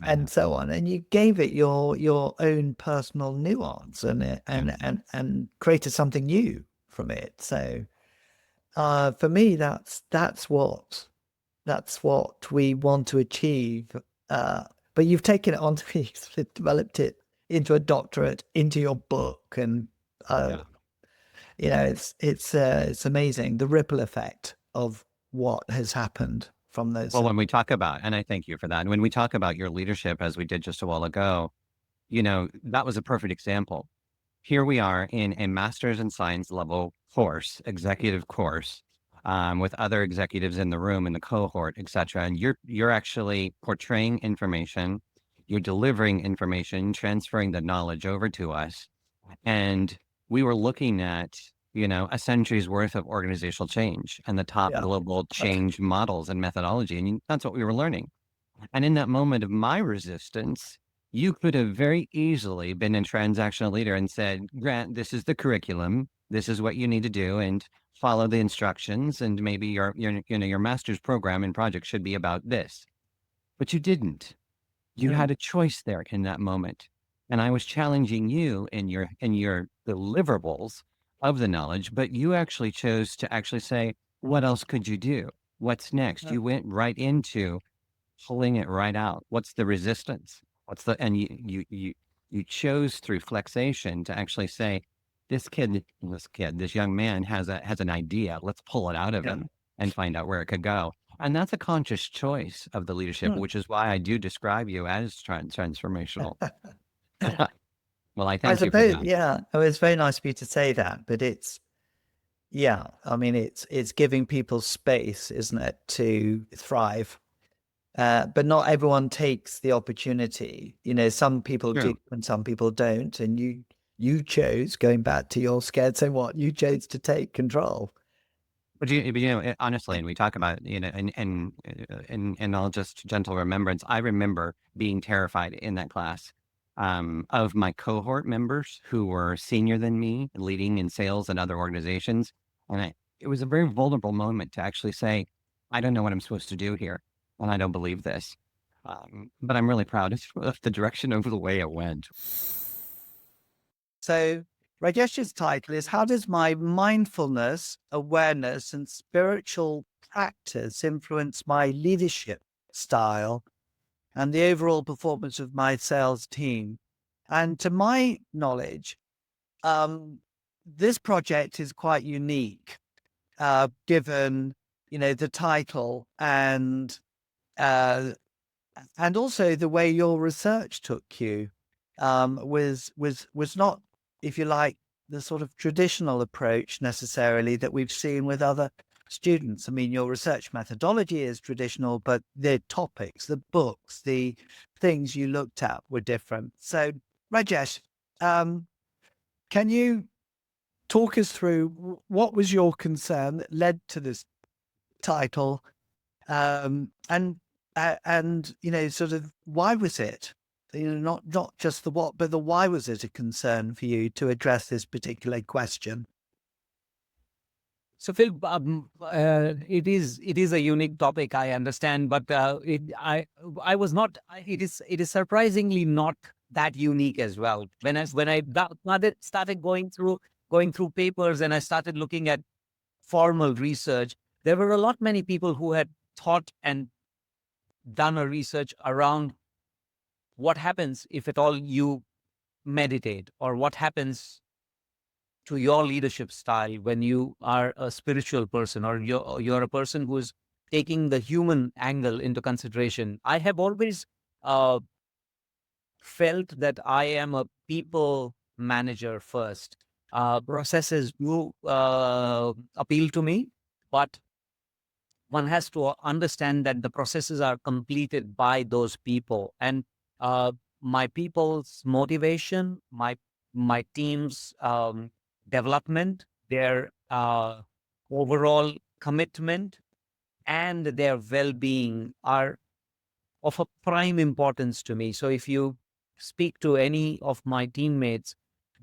and so on, and you gave it your own personal nuance and created something new from it. So for me, that's what we want to achieve. But you've taken it on you've developed it into a doctorate, into your book, and it's amazing, the ripple effect of what has happened from those. Well, when we talk about, and I thank you for that, and when we talk about your leadership, as we did just a while ago, that was a perfect example. Here we are in a master's in science level course, executive course, with other executives in the room, in the cohort, etc. And you're actually portraying information, you're delivering information, transferring the knowledge over to us. And we were looking at, a century's worth of organizational change and the top global change models and methodology. And that's what we were learning. And in that moment of my resistance, you could have very easily been a transactional leader and said, "Grant, this is the curriculum. This is what you need to do, and follow the instructions. And maybe your master's program and project should be about this." But you didn't. You had a choice there in that moment. And I was challenging you in your deliverables of the knowledge, but you actually chose to actually say, what else could you do? What's next? You went right into pulling it right out. What's the resistance? And you chose through flexation to actually say, this young man has an idea. Let's pull it out of him and find out where it could go. And that's a conscious choice of the leadership, which is why I do describe you as transformational. Well, I thank you for that. Yeah, it was very nice of you to say that, but it's giving people space, isn't it, to thrive. But not everyone takes the opportunity. Some people do and some people don't. And you chose, going back to your Scared So What, you chose to take control. But honestly, and we talk about, and I'll just gentle remembrance. I remember being terrified in that class of my cohort members who were senior than me, leading in sales and other organizations. And it was a very vulnerable moment to actually say, I don't know what I'm supposed to do here, and I don't believe this. But I'm really proud of the direction of the way it went. So Rajesh's title is, "How does my mindfulness, awareness, and spiritual practice influence my leadership style and the overall performance of my sales team?" And to my knowledge, this project is quite unique, given the title and also the way your research took you was not, if you like, the sort of traditional approach necessarily that we've seen with other students. I mean, your research methodology is traditional, but the topics, the books, the things you looked at were different. So, Rajesh, Can you talk us through what was your concern that led to this title, and sort of why was it? Not just the what, but the why was it a concern for you to address this particular question? So Phil, it is a unique topic, I understand, but I was not. It is surprisingly not that unique as well. When I started going through papers and I started looking at formal research, there were many people who had thought and done a research around what happens if at all you meditate, or what happens to your leadership style when you are a spiritual person, or you're a person who's taking the human angle into consideration. I have always felt that I am a people manager first. Processes do appeal to me, but one has to understand that the processes are completed by those people, and my people's motivation, my team's development, their overall commitment, and their well-being are of a prime importance to me. So if you speak to any of my teammates,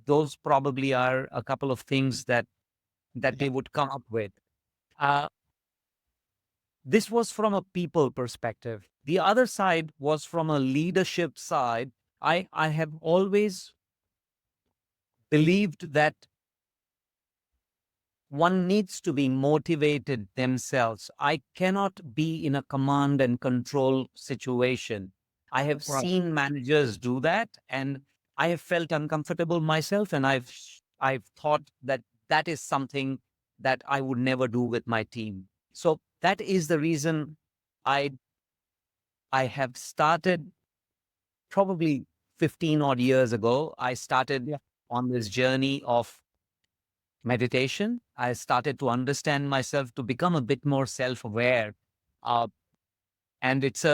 those probably are a couple of things that they would come up with. This was from a people perspective. The other side was from a leadership side. I have always believed that one needs to be motivated themselves. I cannot be in a command and control situation. I have seen managers do that, and I have felt uncomfortable myself, and I've thought that that is something that I would never do with my team. So that is the reason I have started probably 15 odd years ago. I started on this journey of meditation. I started to understand myself, to become a bit more self-aware, and it's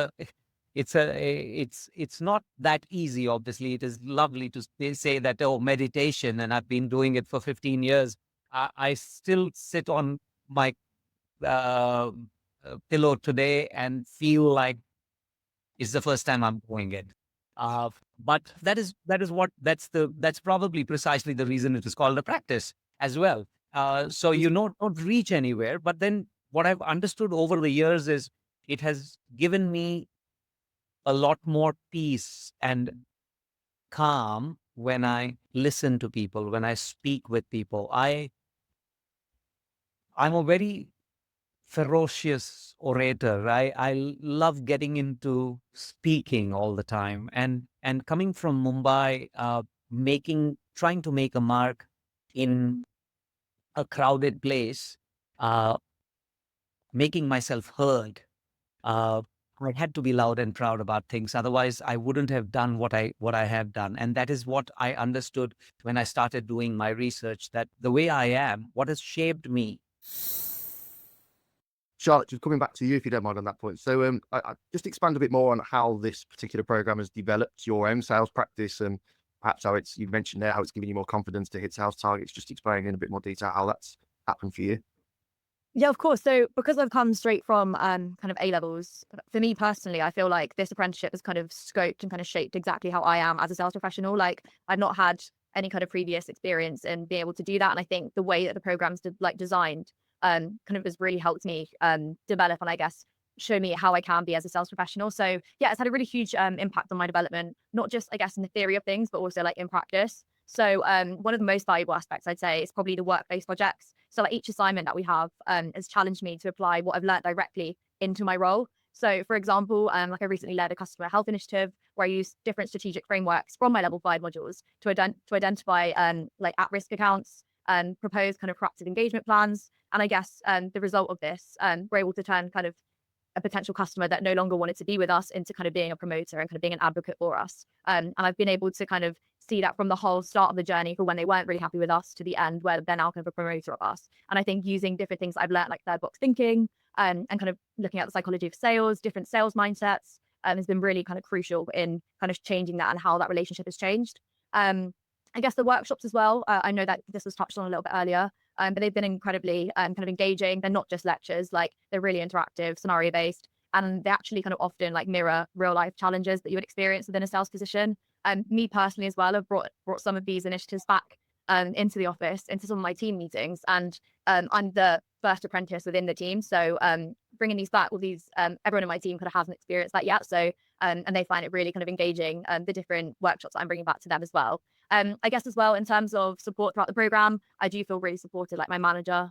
not that easy. Obviously, it is lovely to say that, oh, meditation, and I've been doing it for 15 years. I still sit on my pillow today and feel like it's the first time I'm doing it. But that's probably precisely the reason it is called a practice as well. So you don't reach anywhere. But then what I've understood over the years is it has given me a lot more peace and calm when I listen to people, when I speak with people. I'm a very ferocious orator. I love getting into speaking all the time, and coming from Mumbai, trying to make a mark in a crowded place, making myself heard. I had to be loud and proud about things. Otherwise, I wouldn't have done what I have done. And that is what I understood when I started doing my research, that the way I am, what has shaped me. Charlotte, just coming back to you, if you don't mind, on that point. So I just expand a bit more on how this particular program has developed your own sales practice, and perhaps how you mentioned there how it's giving you more confidence to hit sales targets. Just explain in a bit more detail how that's happened for you. Yeah, of course. So because I've come straight from kind of A levels, for me personally, I feel like this apprenticeship has kind of scoped and kind of shaped exactly how I am as a sales professional. Like, I've not had any kind of previous experience in being able to do that. And I think the way that the program's designed kind of has really helped me develop and I guess show me how I can be as a sales professional. So yeah, it's had a really huge impact on my development, not just I guess in the theory of things, but also like in practice. So one of the most valuable aspects I'd say is probably the work-based projects. So like each assignment that we have has challenged me to apply what I've learned directly into my role. So for example, like I recently led a customer health initiative where I used different strategic frameworks from my level 5 modules to identify like at-risk accounts, propose kind of proactive engagement plans. And I guess the result of this, we're able to turn kind of a potential customer that no longer wanted to be with us into kind of being a promoter and kind of being an advocate for us. And I've been able to kind of see that from the whole start of the journey for when they weren't really happy with us to the end where they're now kind of a promoter of us. And I think using different things I've learned, like third box thinking, and kind of looking at the psychology of sales, different sales mindsets, has been really kind of crucial in kind of changing that and how that relationship has changed. I guess the workshops as well. I know that this was touched on a little bit earlier, but they've been incredibly kind of engaging. They're not just lectures, like they're really interactive, scenario based, and they actually kind of often like mirror real life challenges that you would experience within a sales position. Me personally as well, have brought some of these initiatives back into the office, into some of my team meetings, and I'm the first apprentice within the team, so bringing these back, all these everyone in my team kind of hasn't experienced that yet, so and they find it really kind of engaging, the different workshops that I'm bringing back to them as well. I guess as well, in terms of support throughout the program, I do feel really supported, like my manager,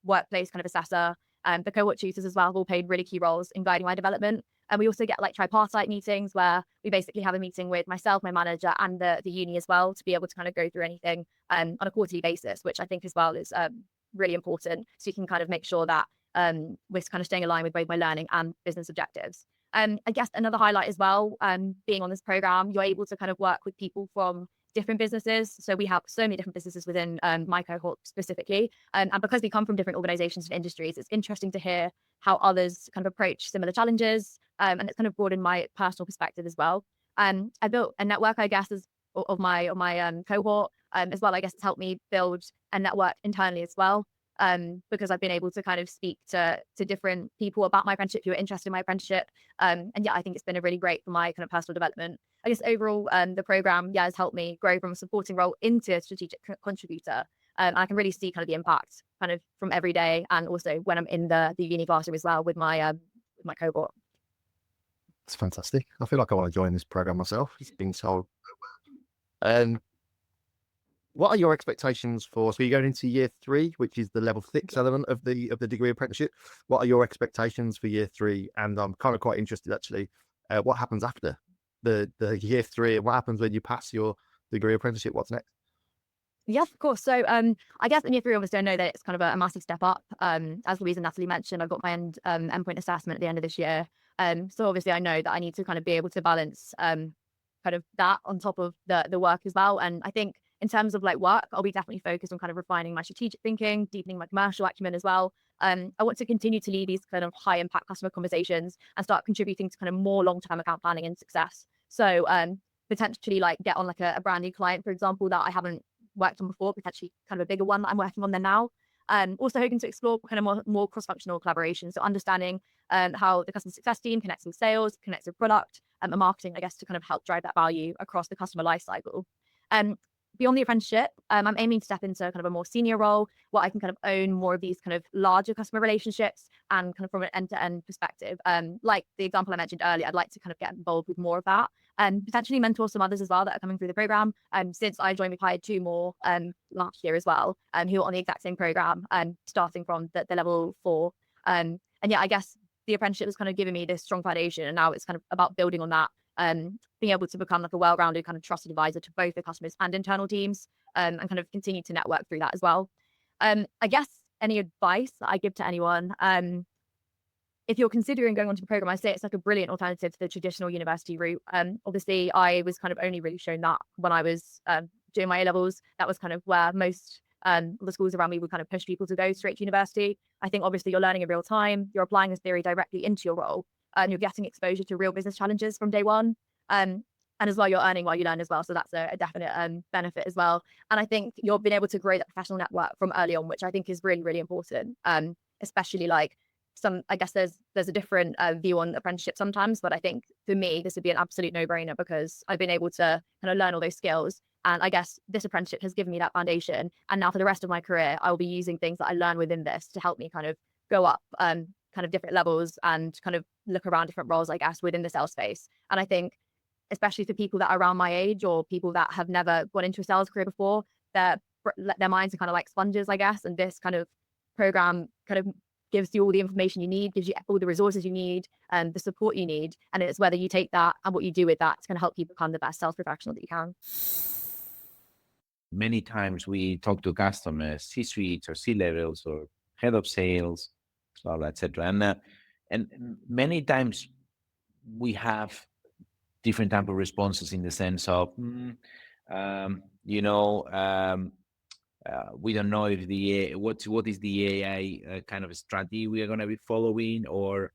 workplace kind of assessor, the cohort tutors as well have all played really key roles in guiding my development. And we also get like tripartite meetings where we basically have a meeting with myself, my manager, and the uni as well, to be able to kind of go through anything on a quarterly basis, which I think as well is really important. So you can kind of make sure that we're kind of staying aligned with both my learning and business objectives. I guess another highlight as well, being on this program, you're able to kind of work with people from different businesses. So we have so many different businesses within my cohort specifically. And because we come from different organizations and industries, it's interesting to hear how others kind of approach similar challenges. And it's kind of broadened my personal perspective as well. I built a network, I guess, of my cohort as well. I guess it's helped me build a network internally as well. Because I've been able to kind of speak to different people about my apprenticeship who are interested in my apprenticeship. And yeah, I think it's been a really great for my kind of personal development. I guess overall, the program has helped me grow from a supporting role into a strategic contributor. I can really see kind of the impact kind of from every day, and also when I'm in the uni classroom as well with my cohort. It's fantastic. I feel like I want to join this program myself. It's been told. What are your expectations for? So you're going into year 3, which is the level 6 element of the degree apprenticeship. What are your expectations for year 3? And I'm kind of quite interested actually. What happens after the year 3? What happens when you pass your degree apprenticeship? What's next? Yes, of course. So I guess in year 3, obviously, I know that it's kind of a massive step up. As Louise and Natalie mentioned, I've got my endpoint assessment at the end of this year. So obviously, I know that I need to kind of be able to balance kind of that on top of the work as well. And I think in terms of like work, I'll be definitely focused on kind of refining my strategic thinking, deepening my commercial acumen as well. I want to continue to lead these kind of high impact customer conversations and start contributing to kind of more long-term account planning and success. So potentially like get on like a brand new client, for example, that I haven't worked on before, potentially kind of a bigger one that I'm working on there now. Also hoping to explore kind of more cross-functional collaboration. So understanding how the customer success team connects with sales, connects with product and marketing, I guess, to kind of help drive that value across the customer lifecycle. Beyond the apprenticeship, I'm aiming to step into kind of a more senior role where I can kind of own more of these kind of larger customer relationships and kind of from an end-to-end perspective. Like the example I mentioned earlier, I'd like to kind of get involved with more of that and potentially mentor some others as well that are coming through the program. Since I joined, we've hired 2 more last year as well, who are on the exact same program, starting from the level 4. And yeah, I guess the apprenticeship has kind of given me this strong foundation, and now it's kind of about building on that. Being able to become like a well-rounded kind of trusted advisor to both the customers and internal teams, and kind of continue to network through that as well. I guess any advice that I give to anyone, if you're considering going onto the program, I say it's like a brilliant alternative to the traditional university route. Obviously, I was kind of only really shown that when I was doing my A-levels. That was kind of where most the schools around me would kind of push people to go straight to university. I think obviously you're learning in real time, you're applying this theory directly into your role, and you're getting exposure to real business challenges from day one. And as well, you're earning while you learn as well. So that's a definite benefit as well. And I think you're being able to grow that professional network from early on, which I think is really, really important. Especially like I guess there's a different view on apprenticeship sometimes, but I think for me, this would be an absolute no-brainer because I've been able to kind of learn all those skills. And I guess this apprenticeship has given me that foundation. And now for the rest of my career, I will be using things that I learn within this to help me kind of go up kind of different levels and kind of look around different roles, I guess, within the sales space. And I think, especially for people that are around my age or people that have never gone into a sales career before, their minds are kind of like sponges, I guess. And this kind of program kind of gives you all the information you need, gives you all the resources you need and the support you need. And it's whether you take that and what you do with that, it's going to help you become the best sales professional that you can. Many times we talk to customers, C-suites or C-levels or head of sales, blah, blah, etc. And many times we have different type of responses in the sense of, we don't know if what is the AI kind of strategy we are going to be following, or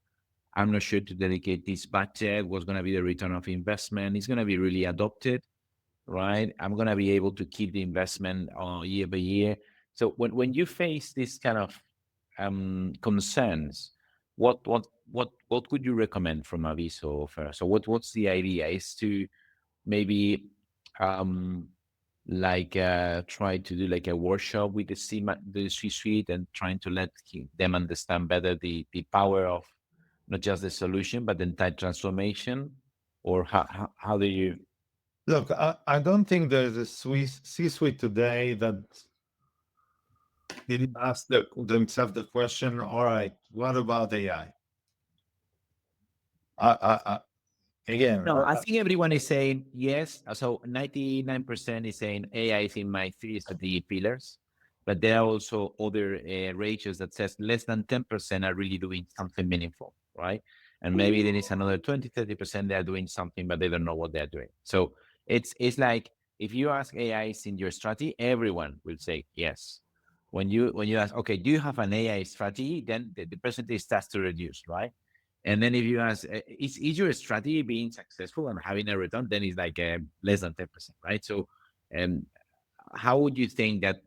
I'm not sure to dedicate this budget. What's going to be the return of investment? It's going to be really adopted. right? I'm going to be able to keep the investment year by year. So when you face this kind of concerns, what would you recommend from Aviso first? So what's the idea? Is to maybe try to do like a workshop with the C-suite and trying to let them understand better the power of not just the solution but the entire transformation, or how do you? Look, I don't think there's a C-suite today that didn't ask themselves the question, all right, what about AI? Again, No, I think everyone is saying yes. So 99% is saying AI is in my 3 strategic pillars, but there are also other ratios that says less than 10% are really doing something meaningful, right? And maybe there is another 20-30% they are doing something, but they don't know what they're doing. So it's like if you ask AI is in your strategy, everyone will say yes. When you ask, okay, do you have an AI strategy? Then the percentage starts to reduce, right? And then if you ask, is your strategy being successful and having a return? Then it's like less than 10%, right? So, how would you think that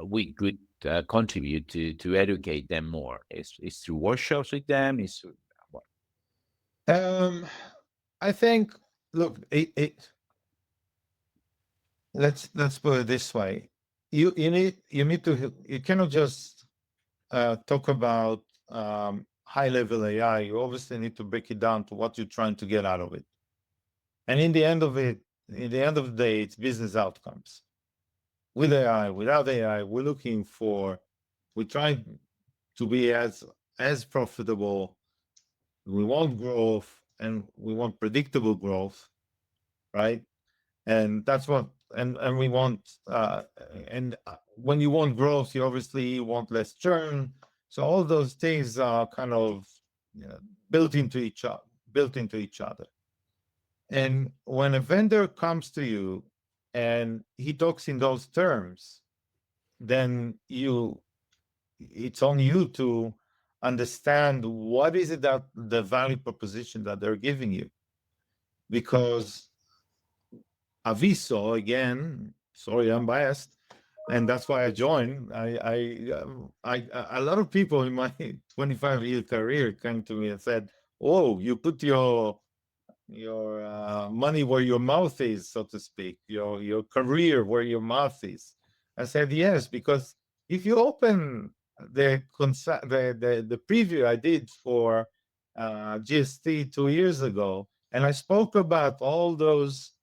we could contribute to educate them more? Is through workshops with them? Is what? I think. Look, let's put it this way: you cannot just talk about high level AI. You obviously need to break it down to what you're trying to get out of it. And in the end of the day, it's business outcomes. With AI, without AI, we're trying to be as profitable. We want growth and we want predictable growth, right? And that's what, and we want, when you want growth, you obviously want less churn. So all those things are kind of built into each other. And when a vendor comes to you and he talks in those terms, then it's on you to understand what is it that the value proposition that they're giving you. Because Aviso, again, sorry, I'm biased, and that's why I joined. A lot of people in my 25-year career came to me and said, "Oh, you put your money where your mouth is, so to speak, your career where your mouth is." I said, yes, because if you open the preview I did for GST 2 years ago, and I spoke about all those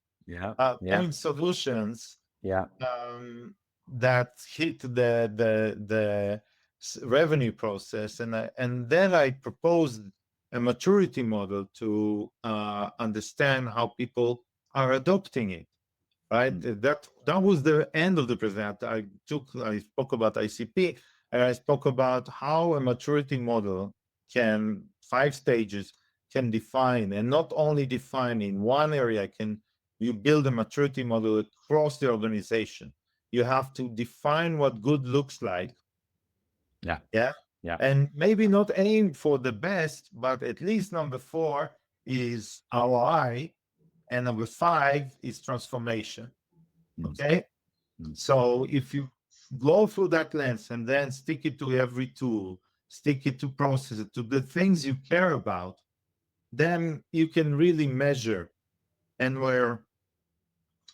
point solutions that hit the revenue process, and then I proposed a maturity model to understand how people are adopting it, right? That was the end of the present. I spoke about ICP, and I spoke about how a maturity model 5 stages can define, and not only define in one area, you build a maturity model across the organization. You have to define what good looks like. Yeah. And maybe not aim for the best, but at least number 4 is ROI, and number 5 is transformation. Okay. So if you go through that lens and then stick it to every tool, stick it to processes, to the things you care about, then you can really measure. And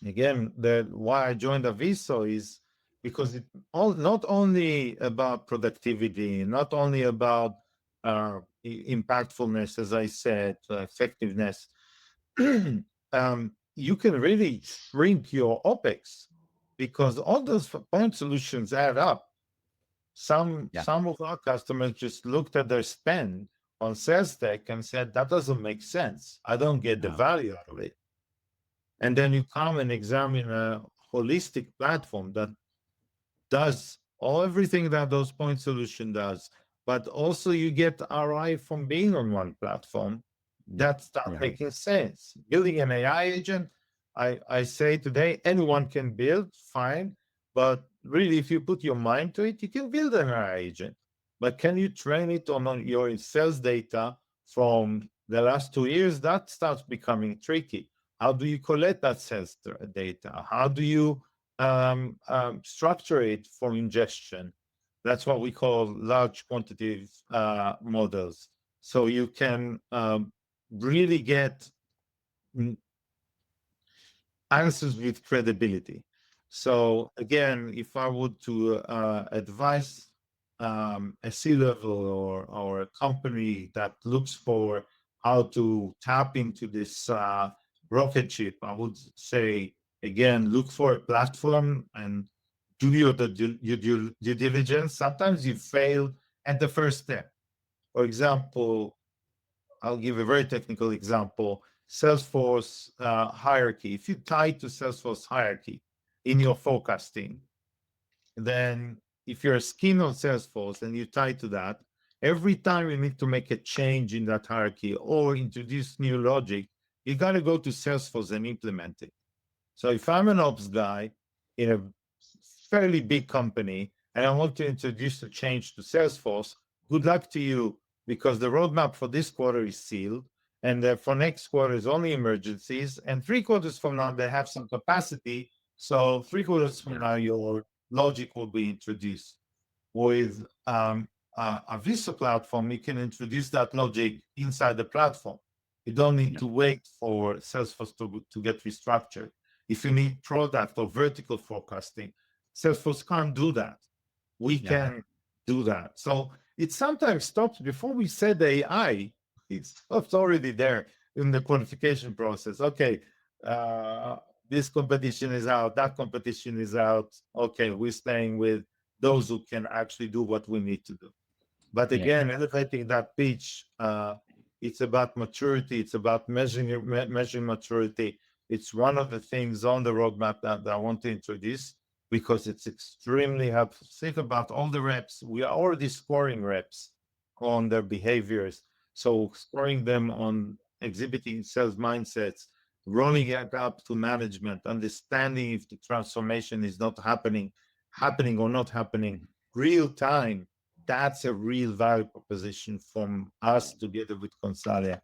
again, why I joined Aviso is because it's not only about productivity, not only about impactfulness, as I said, effectiveness. You can really shrink your OPEX because all those point solutions add up. Some of our customers just looked at their spend on sales tech and said, that doesn't make sense. I don't get the value out of it. And then you come and examine a holistic platform that does everything that those point solution does, but also you get ROI from being on one platform. That starts making sense. Building an AI agent, I say today, anyone can build, fine, but really, if you put your mind to it, you can build an AI agent. But can you train it on your sales data from the last 2 years? That starts becoming tricky. How do you collect that sales data? How do you structure it for ingestion? That's what we call large quantitative models. So you can really get answers with credibility. So again, if I would to advise a C-level or a company that looks for how to tap into this rocket ship, I would say, again, look for a platform and do your due diligence. Sometimes you fail at the first step. For example, I'll give a very technical example. Salesforce hierarchy. If you tie to Salesforce hierarchy in your forecasting, then if you're a scheme on Salesforce and you tie to that, every time you need to make a change in that hierarchy or introduce new logic, you got to go to Salesforce and implement it. So if I'm an ops guy in a fairly big company and I want to introduce a change to Salesforce, good luck to you, because the roadmap for this quarter is sealed, and for next quarter is only emergencies, and 3 quarters from now they have some capacity. So 3 quarters from now your logic will be introduced. With a Vista platform, you can introduce that logic inside the platform. You don't need to wait for Salesforce to get restructured. If you need product or vertical forecasting, Salesforce can't do that. We can do that. So it sometimes stops before we said AI. It stops already there in the qualification process. Okay, this competition is out, that competition is out. Okay, we're staying with those who can actually do what we need to do. But again, elevating that pitch, it's about maturity. It's about measuring maturity. It's one of the things on the roadmap that I want to introduce, because it's extremely helpful. Think about all the reps. We are already scoring reps on their behaviors. So scoring them on exhibiting sales mindsets, rolling it up to management, understanding if the transformation is not happening or not happening, real time. That's a real value proposition from us together with Consalia.